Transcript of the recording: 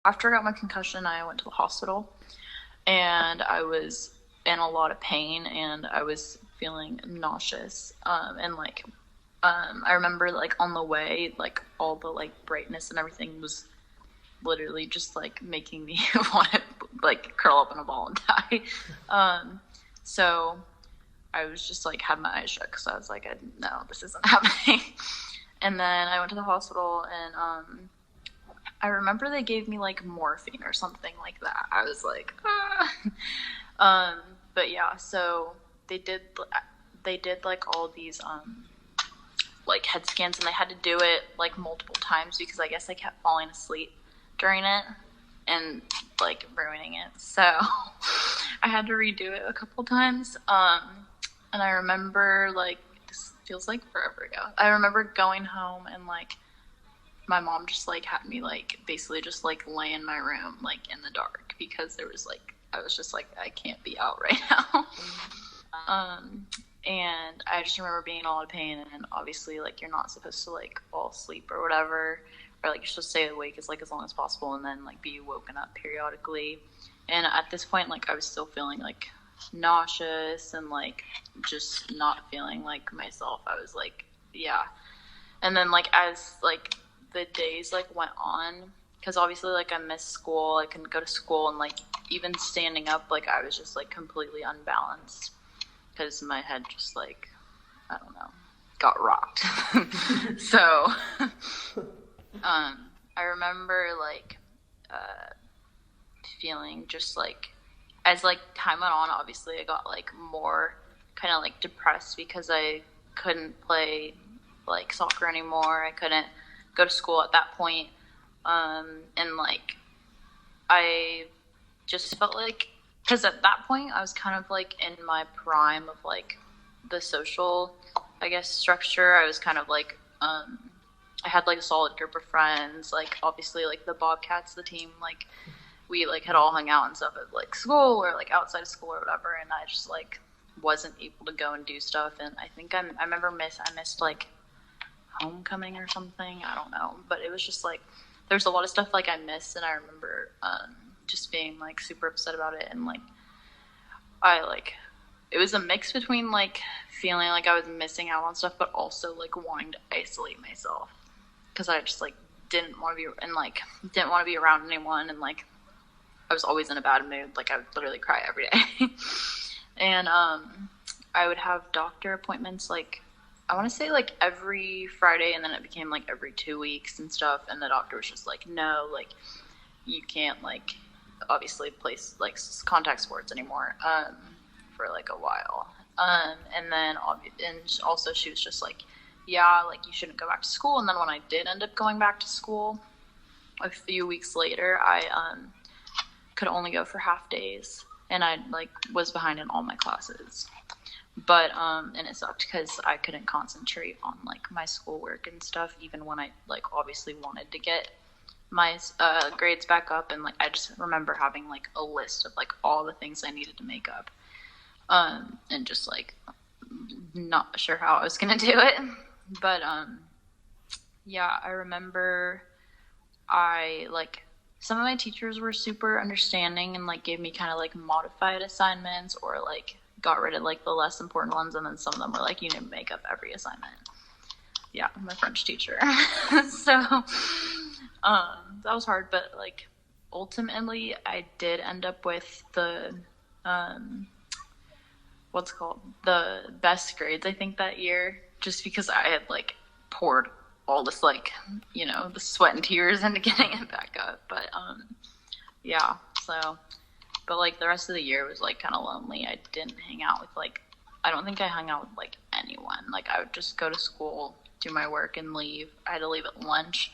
After I got my concussion, I went to the hospital, and I was in a lot of pain, and I was feeling nauseous. And like, I remember like on the way, like all the like brightness and everything was literally just like making me want to like curl up in a ball and die. So I was just like had my eyes shut because I was like, no, this isn't happening. And then I went to the hospital, and I remember they gave me like morphine or something like that. I was like, ah. But yeah, so they did like all these like head scans, and they had to do it like multiple times because I guess I kept falling asleep during it and like ruining it. So I had to redo it a couple times. And I remember like this feels like forever ago. I remember going home and like my mom just like had me like basically just like lay in my room like in the dark because there was like I was just like I can't be out right now. And I just remember being in a lot of pain, and obviously like you're not supposed to like fall asleep or whatever, or like you're supposed to stay awake as long as possible and then like be woken up periodically. And at this point like I was still feeling like nauseous and like just not feeling like myself. I was like, yeah. And then like as like the days like went on, because obviously like I missed school, I couldn't go to school, and like even standing up like I was just like completely unbalanced because my head just like I don't know got rocked. So I remember like feeling just like as like time went on, obviously I got like more kind of like depressed because I couldn't play like soccer anymore. I couldn't go to school at that point. And like I just felt like because at that point I was kind of like in my prime of like the social I guess structure. I was kind of like I had like a solid group of friends, like obviously like the Bobcats, the team, like we like had all hung out and stuff at like school or like outside of school or whatever, and I just like wasn't able to go and do stuff. And I think I remember I missed like homecoming or something, I don't know, but it was just like there's a lot of stuff like I missed, and I remember just being like super upset about it. And like I like it was a mix between like feeling like I was missing out on stuff but also like wanting to isolate myself because I just like didn't want to be around anyone, and like I was always in a bad mood. Like I would literally cry every day. And I would have doctor appointments like I want to say like every Friday, and then it became like every 2 weeks and stuff, and the doctor was just like, no, like you can't like obviously play like contact sports anymore for like a while. And then and also she was just like, yeah, like you shouldn't go back to school. And then when I did end up going back to school a few weeks later, I could only go for half days, and I like was behind in all my classes. But and it sucked because I couldn't concentrate on like my schoolwork and stuff, even when I like obviously wanted to get my grades back up. And like I just remember having like a list of like all the things I needed to make up, and just like not sure how I was gonna do it. But yeah, I remember I like some of my teachers were super understanding and like gave me kind of like modified assignments, or like got rid of like the less important ones, and then some of them were like, you need to make up every assignment. Yeah, my French teacher. So that was hard, but like ultimately I did end up with the what's called the best grades I think that year, just because I had like poured all this like the sweat and tears into getting it back up. But yeah, so but like the rest of the year was like kind of lonely. I didn't hang out with like I don't think I hung out with like anyone. Like I would just go to school, do my work, and leave. I had to leave at lunch,